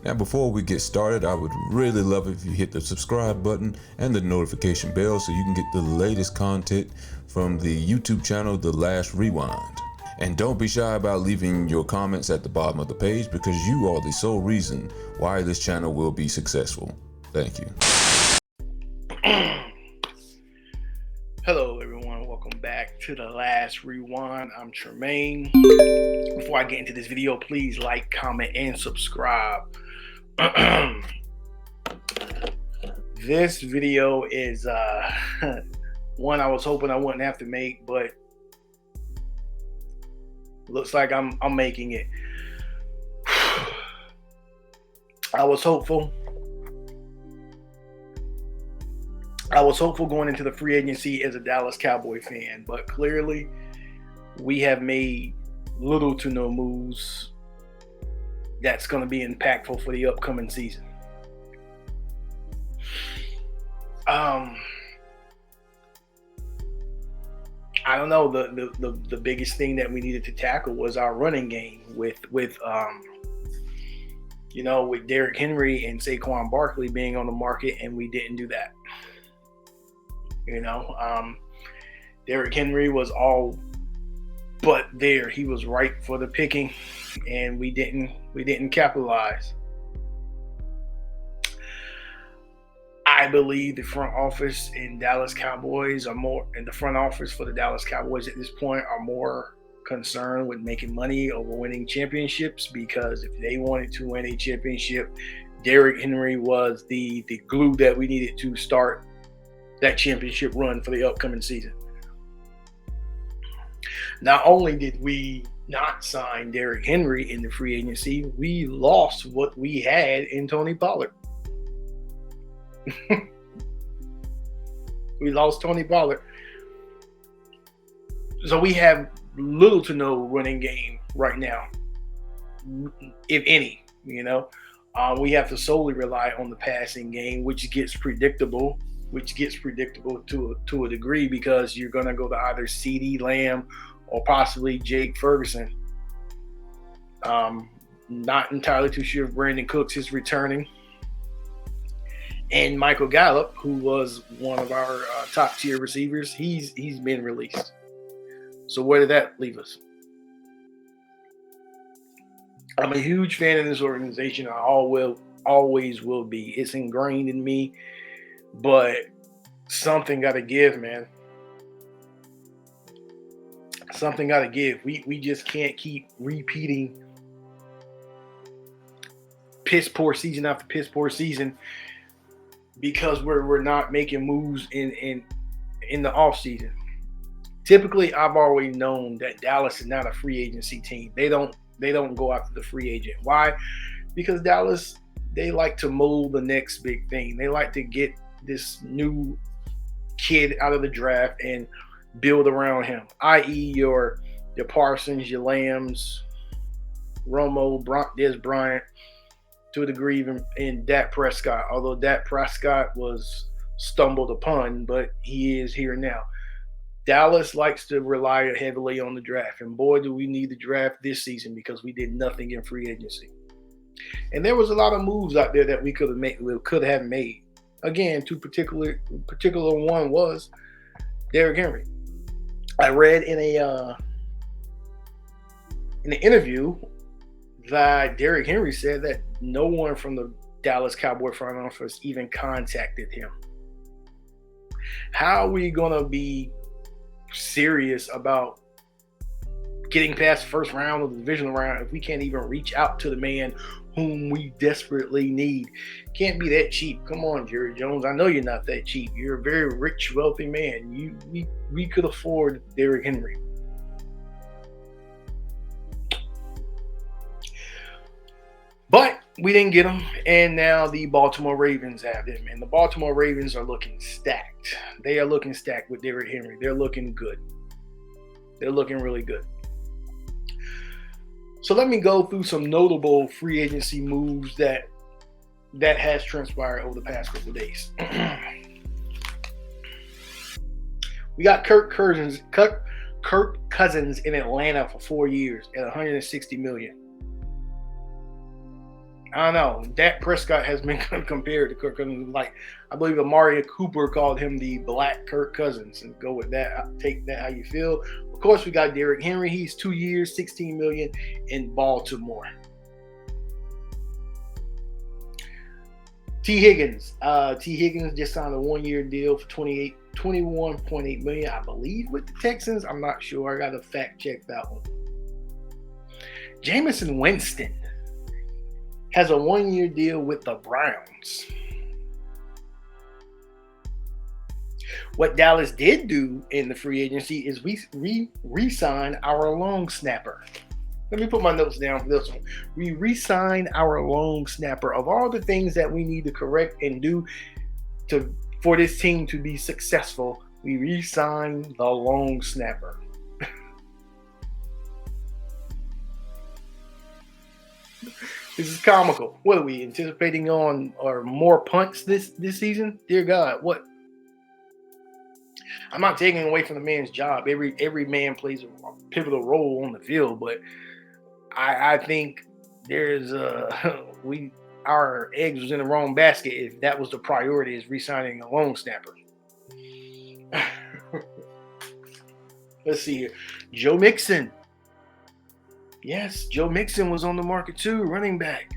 Now before we get started, I would really love if you hit the subscribe button and the notification bell so you can get the latest content from the YouTube channel, The Last Rewind. And don't be shy about leaving your comments at the bottom of the page because you are the sole reason why this channel will be successful. Thank you. Hello everyone, welcome back to The Last Rewind. I'm Tremaine. Before I get into this video, please like, comment, and subscribe. This video is one I was hoping I wouldn't have to make, but looks like I'm making it. I was hopeful going into the free agency as a Dallas Cowboy fan, but clearly we have made little to no moves that's going to be impactful for the upcoming season. I don't know. The biggest thing that we needed to tackle was our running game with Derrick Henry and Saquon Barkley being on the market, and we didn't do that. Derrick Henry was all but there. He was ripe for the picking, and we didn't capitalize. I believe the front office in Dallas Cowboys the front office for the Dallas Cowboys at this point are more concerned with making money over winning championships, because if they wanted to win a championship, Derrick Henry was the glue that we needed to start that championship run for the upcoming season. Not only did we not sign Derrick Henry in the free agency, we lost what we had in Tony Pollard. We lost Tony Pollard. So we have little to no running game right now, if any. We have to solely rely on the passing game, which gets predictable to a degree, because you're going to go to either CeeDee Lamb or possibly Jake Ferguson. Not entirely too sure if Brandon Cooks is returning. And Michael Gallup, who was one of our top tier receivers, he's been released. So where did that leave us? I'm a huge fan of this organization. I always will be. It's ingrained in me. But something got to give, man. Something got to give. We just can't keep repeating piss poor season after piss poor season because we're not making moves in the offseason. Typically, I've always known that Dallas is not a free agency team. They don't go after the free agent. Why? Because Dallas, they like to mold the next big thing. They like to get this new kid out of the draft and build around him, i.e. your Parsons, your Lambs, Romo, Des Bryant, to a degree even in Dak Prescott, although Dak Prescott was stumbled upon, but he is here now. Dallas likes to rely heavily on the draft, and boy, do we need the draft this season because we did nothing in free agency. And there was a lot of moves out there that we could have made. Again, particular one was Derrick Henry. I read in an interview that Derrick Henry said that no one from the Dallas Cowboy front office even contacted him. How are we going to be serious about getting past the first round of the divisional round if we can't even reach out to the man whom we desperately need? Can't be that cheap. Come on, Jerry Jones. I know you're not that cheap. You're a very rich, wealthy man. We could afford Derrick Henry. But we didn't get him, and now the Baltimore Ravens have him. And the Baltimore Ravens are looking stacked. They are looking stacked with Derrick Henry. They're looking good. They're looking really good. So let me go through some notable free agency moves that has transpired over the past couple of days. We got Kirk Cousins in Atlanta for 4 years at $160 million. I don't know. Dak Prescott has been compared to Kirk Cousins. Like, I believe Amari Cooper called him the Black Kirk Cousins. And go with that. Take that how you feel. Of course, we got Derrick Henry. He's 2 years, $16 million in Baltimore. T. Higgins. T. Higgins just signed a 1-year deal for $21.8 million, I believe, with the Texans. I'm not sure. I got to fact check that one. Jameis Winston has a 1-year deal with the Browns. What Dallas did do in the free agency is we re-signed our long snapper. Let me put my notes down for this one. We re-signed our long snapper. Of all the things that we need to correct and do for this team to be successful, we re-signed the long snapper. This is comical. What are we anticipating on or more punts this season? Dear God, what? I'm not taking away from the man's job. Every man plays a pivotal role on the field, but I think there's our eggs was in the wrong basket if that was the priority, is re-signing a long snapper. Let's see here. Joe Mixon. Yes, Joe Mixon was on the market too, running back.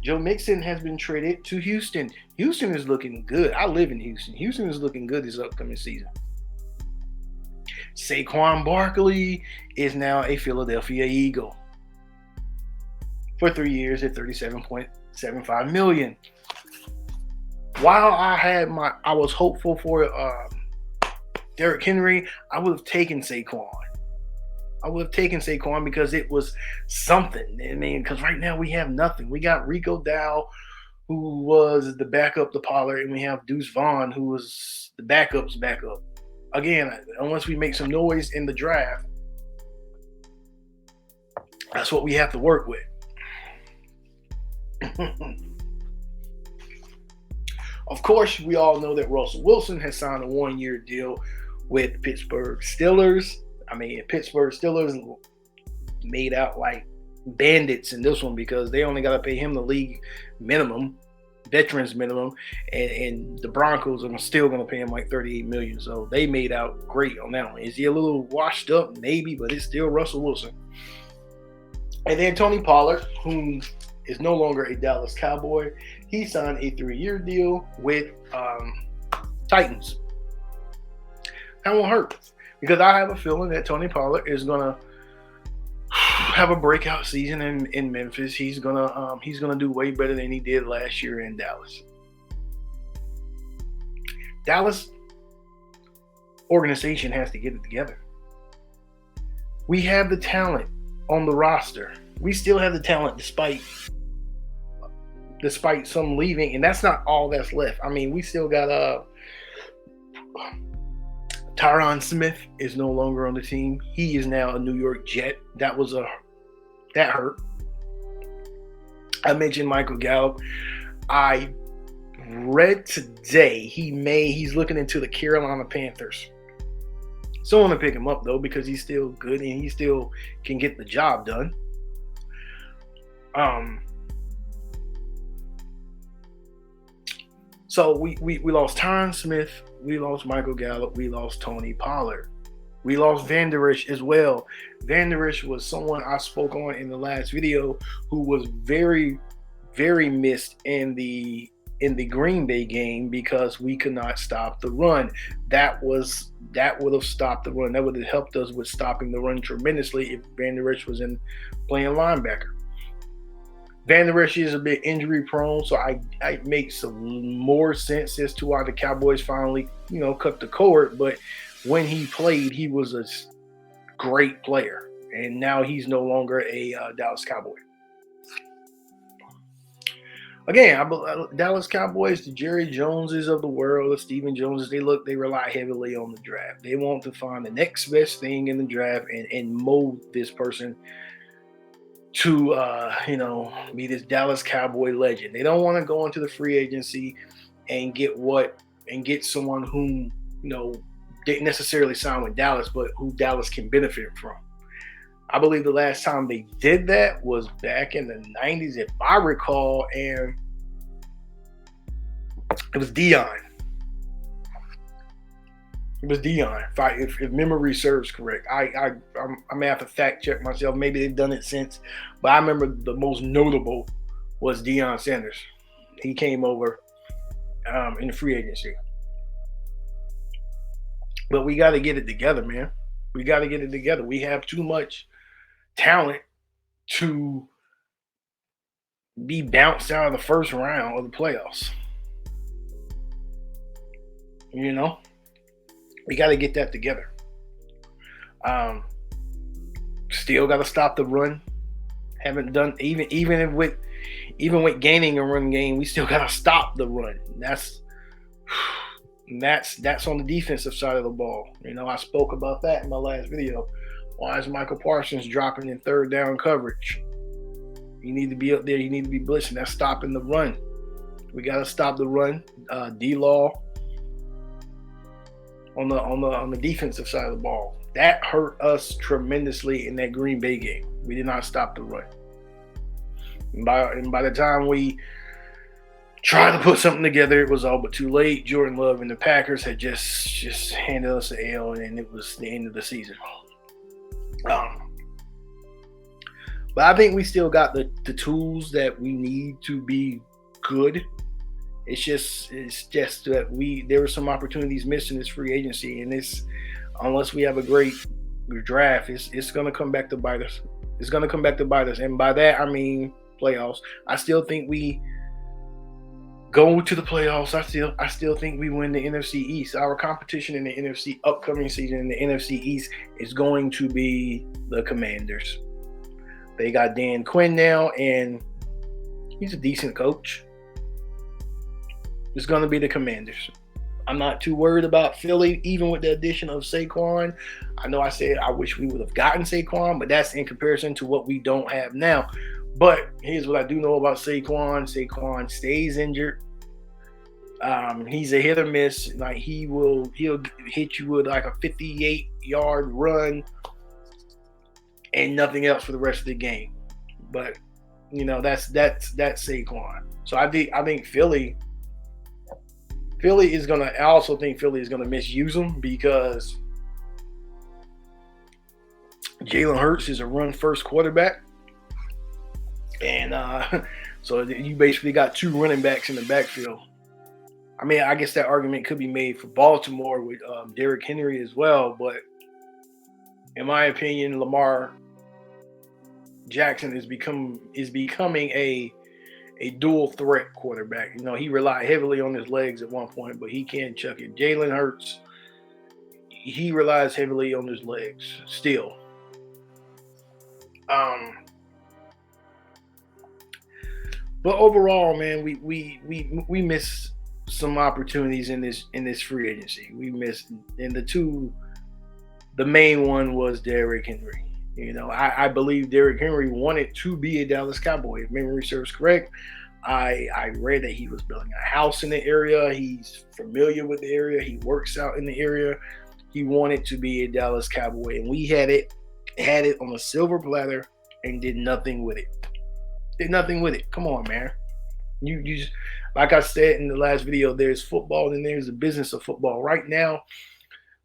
Joe Mixon has been traded to Houston. Houston is looking good. I live in Houston. Houston is looking good this upcoming season. Saquon Barkley is now a Philadelphia Eagle for 3 years at $37.75 million. While I was hopeful for Derrick Henry, I would have taken Saquon. Because it was something. I mean, because right now we have nothing. We got Rico Dow, who was the backup to Pollard, and we have Deuce Vaughn, who was the backup's backup. Again, unless we make some noise in the draft, that's what we have to work with. Of course, we all know that Russell Wilson has signed a 1-year deal with Pittsburgh Steelers. I mean, Pittsburgh Steelers made out like bandits in this one because they only got to pay him the league minimum, veterans minimum, and the Broncos are still going to pay him like $38 million. So they made out great on that one. Is he a little washed up? Maybe, but it's still Russell Wilson. And then Tony Pollard, who is no longer a Dallas Cowboy, he signed a 3-year deal with Titans. That won't hurt. Because I have a feeling that Tony Pollard is gonna have a breakout season in Memphis. He's gonna do way better than he did last year in Dallas. Dallas organization has to get it together. We have the talent on the roster. We still have the talent despite some leaving, and that's not all that's left. I mean, we still got Tyron Smith is no longer on the team. He is now a New York Jet. That hurt. I mentioned Michael Gallup. I read today he's looking into the Carolina Panthers. Someone to pick him up though, because he's still good and he still can get the job done. So we lost Tyron Smith, we lost Michael Gallup, we lost Tony Pollard. We lost Van Der Esch as well. Van Der Esch was someone I spoke on in the last video who was very, very missed in the Green Bay game because we could not stop the run. That would have stopped the run. That would have helped us with stopping the run tremendously if Van Der Esch was playing linebacker. Van Der Esch is a bit injury prone, so I make some more sense as to why the Cowboys finally, cut the cord. But when he played, he was a great player, and now he's no longer a Dallas Cowboy. Again, Dallas Cowboys, the Jerry Joneses of the world, the Stephen Joneses, they rely heavily on the draft. They want to find the next best thing in the draft and mold this person to be this Dallas Cowboy legend. They don't want to go into the free agency and get someone whom didn't necessarily sign with Dallas, but who Dallas can benefit from. I believe the last time they did that was back in the 90s, if I recall, and it was Dion. It was Dion, if memory serves correct. I may have to fact check myself. Maybe they've done it since, but I remember the most notable was Deion Sanders. He came over in the free agency. But we got to get it together, man. We got to get it together. We have too much talent to be bounced out of the first round of the playoffs. You know, we got to get that together. Still got to stop the run. Haven't done even with gaining a run game, we still got to stop the run. That's on the defensive side of the ball. You know, I spoke about that in my last video. Why is Michael Parsons dropping in third down coverage? You need to be up there. You need to be blitzing. That's stopping the run. We got to stop the run. D-Law on the defensive side of the ball. That hurt us tremendously in that Green Bay game. We did not stop the run. And by the time we tried to put something together, it was all but too late. Jordan Love and the Packers had just handed us an L, and it was the end of the season. But I think we still got the tools that we need to be good. It's just that there were some opportunities missed in this free agency, and unless we have a great draft, it's going to come back to bite us. It's going to come back to bite us, and by that I mean playoffs. I still think we go to the playoffs. I still think we win the NFC East. Our competition in the NFC upcoming season in the NFC East is going to be the Commanders. They got Dan Quinn now, and he's a decent coach. It's going to be the Commanders. I'm not too worried about Philly, even with the addition of Saquon. I know I said I wish we would have gotten Saquon, but that's in comparison to what we don't have now. But here's what I do know about Saquon. Saquon stays injured. He's a hit or miss. Like he'll hit you with like a 58-yard run and nothing else for the rest of the game. But you know that's Saquon. So I think Philly is gonna. I also think Philly is gonna misuse him because Jalen Hurts is a run-first quarterback. And so you basically got two running backs in the backfield. I mean, I guess that argument could be made for Baltimore with Derrick Henry as well. But in my opinion, Lamar Jackson is becoming a dual threat quarterback. You know, he relied heavily on his legs at one point, but he can chuck it. Jalen Hurts, he relies heavily on his legs still. But overall, man, we missed some opportunities in this free agency. We missed, and the main one was Derrick Henry. You know, I believe Derrick Henry wanted to be a Dallas Cowboy. If memory serves correct, I read that he was building a house in the area. He's familiar with the area. He works out in the area. He wanted to be a Dallas Cowboy, and we had it on a silver platter and did nothing with it. Come on, man. You just, like I said in the last video, there's football and there's the business of football. Right now,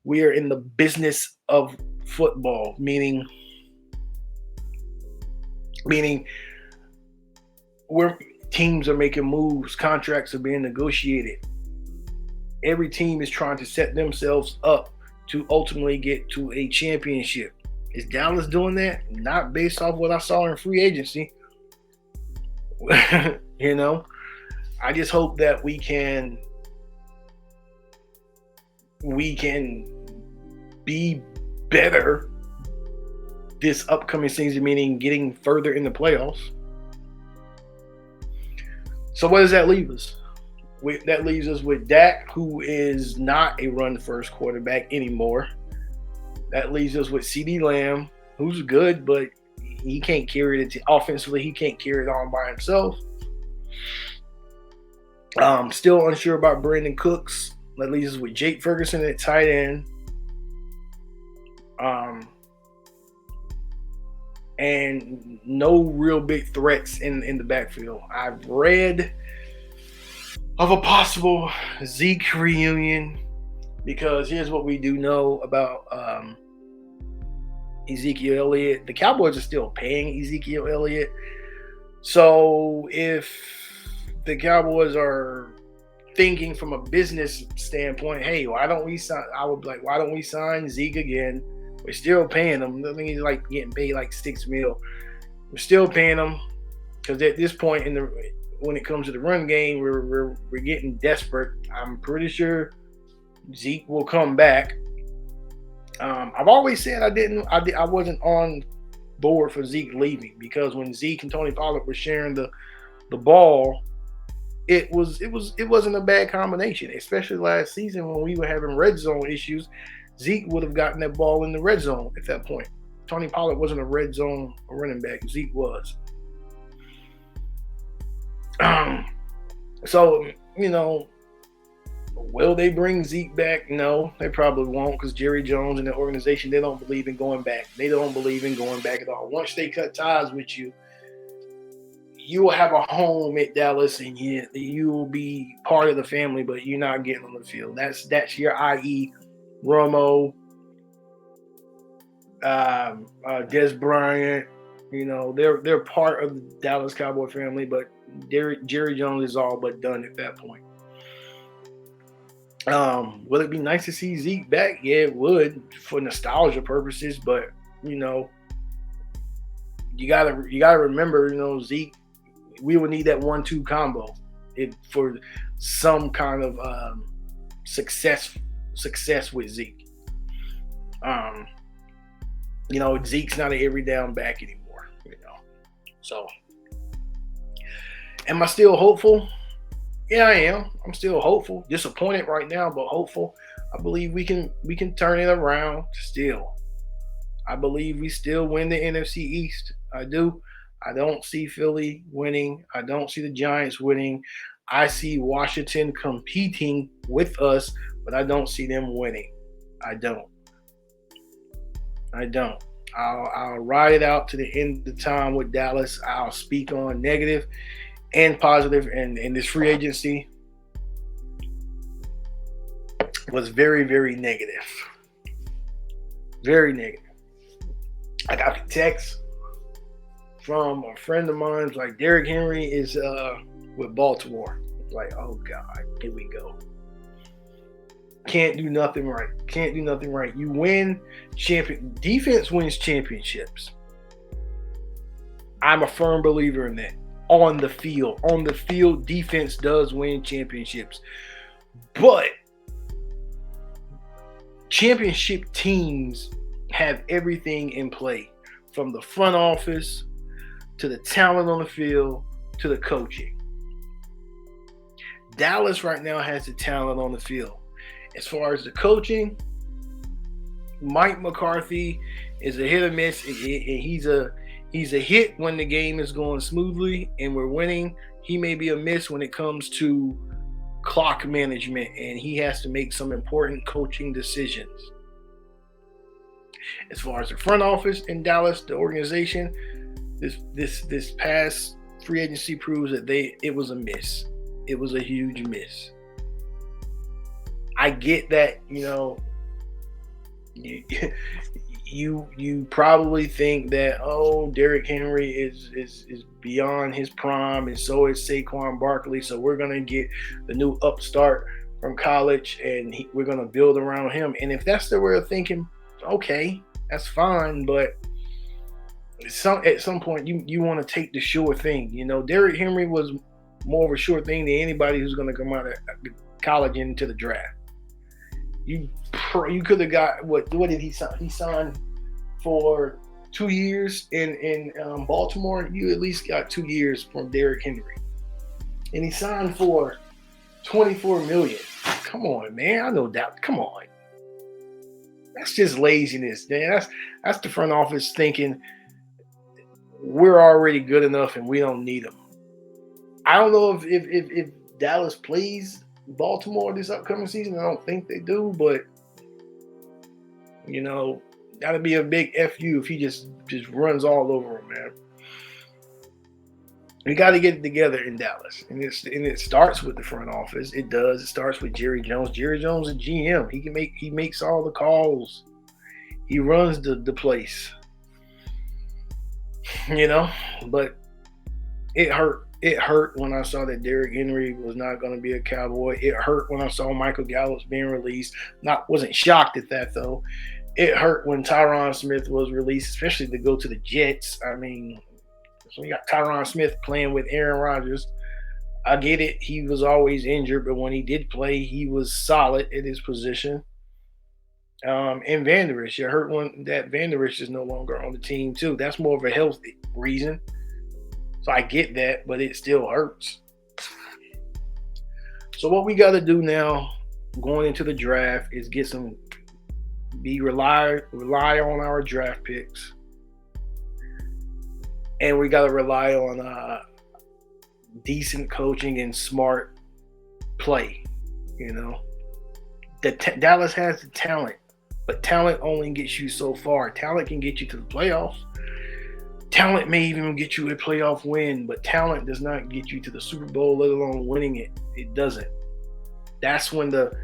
we are in the business of football, meaning where teams are making moves, contracts are being negotiated. Every team is trying to set themselves up to ultimately get to a championship. Is Dallas doing that? Not based off what I saw in free agency. You know, I just hope that we can be better this upcoming season, meaning getting further in the playoffs. So what does that leave us? That leaves us with Dak, who is not a run-first quarterback anymore. That leaves us with CeeDee Lamb, who's good, but he can't carry it offensively. He can't carry it on by himself. Still unsure about Brandon Cooks. That leaves us with Jake Ferguson at tight end. and no real big threats in the backfield. I've read of a possible Zeke reunion because here's what we do know about Ezekiel Elliott. The Cowboys are still paying Ezekiel Elliott. So if the Cowboys are thinking from a business standpoint, hey, why don't we sign? I would be like, why don't we sign Zeke again? We're still paying him. I think he's like getting paid like $6 million. We're still paying him because at this point when it comes to the run game, we're getting desperate. I'm pretty sure Zeke will come back. I've always said I wasn't on board for Zeke leaving because when Zeke and Tony Pollard were sharing the ball, it wasn't a bad combination, especially last season when we were having red zone issues. Zeke would have gotten that ball in the red zone at that point. Tony Pollard wasn't a red zone running back. Zeke was. So, will they bring Zeke back? No, they probably won't because Jerry Jones and the organization, they don't believe in going back. They don't believe in going back at all. Once they cut ties with you, you will have a home at Dallas and you will be part of the family, but you're not getting on the field. That's your i.e. Romo, Des Bryant. They're part of the Dallas Cowboy family, but Jerry Jones is all but done at that point. Will it be nice to see Zeke back? Yeah, it would for nostalgia purposes, but you gotta remember, Zeke, we would need that 1-2 combo for some kind of success with Zeke. Zeke's not an every down back anymore. So, am I still hopeful? Yeah, I am. I'm still hopeful. Disappointed right now, but hopeful. I believe we can turn it around still. I believe we still win the NFC East. I do. I don't see Philly winning. I don't see the Giants winning. I see Washington competing with us, but I don't see them winning. I don't. I'll ride it out to the end of the time with Dallas. I'll speak on negative and positive, and this free agency was very, very negative. Very negative. I got a text from a friend of mine like, Derrick Henry is with Baltimore. Like, oh God, here we go. Can't do nothing right. You win defense wins championships. I'm a firm believer in that. On the field, defense does win championships. But championship teams have everything in play, from the front office to the talent on the field to the coaching. Dallas right now has the talent on the field. As far as the coaching, Mike McCarthy is a hit or miss. He's a hit when the game is going smoothly and we're winning. He may be a miss when it comes to clock management and he has to make some important coaching decisions. As far as the front office in Dallas, the organization, this past free agency proves that it was a miss. It was a huge miss. I get that, you probably think that, Derrick Henry is beyond his prime, and so is Saquon Barkley. So we're gonna get the new upstart from college, and we're gonna build around him. And if that's the way of thinking, okay, that's fine. But at some point, you want to take the sure thing. Derrick Henry was more of a sure thing than anybody who's gonna come out of college into the draft. You could have got what did he sign? He signed for 2 years in Baltimore. You at least got 2 years from Derrick Henry, and he signed for $24 million. Come on, man! I know that. Come on, that's just laziness, man. That's the front office thinking we're already good enough and we don't need them. I don't know if Dallas plays Baltimore this upcoming season. I don't think they do, but That'd be a big FU if he just runs all over him, man. We got to get it together in Dallas, and it starts with the front office. It does. It starts with Jerry Jones. Jerry Jones is GM. He makes all the calls. He runs the place. You know, but it hurt. It hurt when I saw that Derrick Henry was not going to be a Cowboy. It hurt when I saw Michael Gallup being released. Wasn't shocked at that though. It hurt when Tyron Smith was released, especially to go to the Jets. I mean, so you got Tyron Smith playing with Aaron Rodgers. I get it. He was always injured, but when he did play, he was solid at his position. And Van Der Esch, you heard that Van Der Esch is no longer on the team too. That's more of a health reason. So I get that, but it still hurts. So what we got to do now, going into the draft, is rely on our draft picks, and we got to rely on decent coaching and smart play. You know, Dallas has the talent, but talent only gets you so far. Talent can get you to the playoffs. Talent may even get you a playoff win, but talent does not get you to the Super Bowl, let alone winning it. It doesn't. That's when the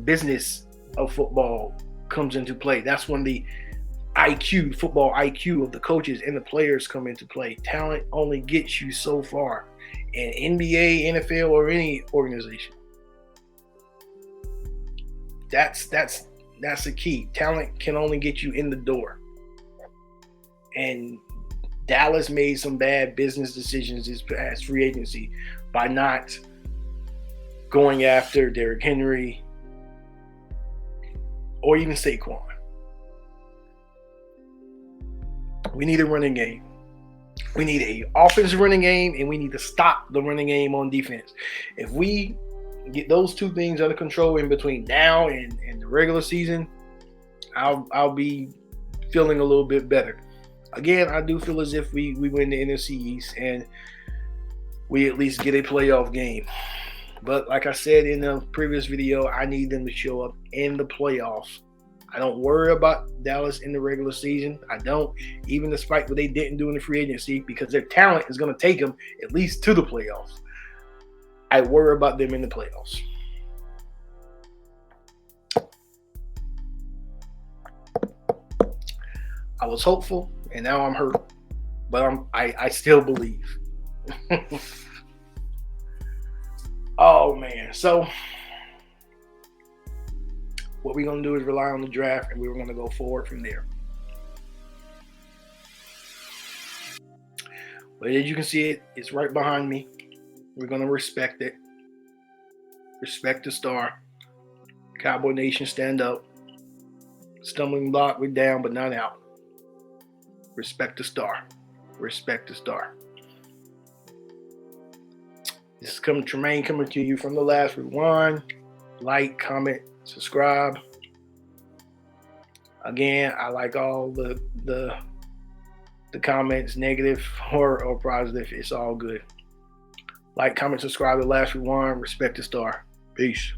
business of football comes into play. That's when the football IQ of the coaches and the players come into play. Talent only gets you so far in NBA, NFL, or any organization. That's the key. Talent can only get you in the door. And Dallas made some bad business decisions this past free agency by not going after Derrick Henry or even Saquon. We need a running game. We need an offensive running game, and we need to stop the running game on defense. If we get those two things under control in between now and the regular season, I'll be feeling a little bit better. Again, I do feel as if we win the NFC East and we at least get a playoff game. But like I said in the previous video, I need them to show up in the playoffs. I don't worry about Dallas in the regular season. I don't, even despite what they didn't do in the free agency, because their talent is going to take them at least to the playoffs. I worry about them in the playoffs. I was hopeful, and now I'm hurt, but I still believe. Oh man! So what we're gonna do is rely on the draft, and we're gonna go forward from there. But as you can see, it's right behind me. We're gonna respect it. Respect the star. Cowboy Nation, stand up. Stumbling block, we're down, but not out. Respect the star. Respect the star. This is Tremaine coming to you from The Last Rewind. Like, comment, subscribe. Again, I like all the comments, negative or positive. It's all good. Like, comment, subscribe to The Last Rewind. Respect the star. Peace.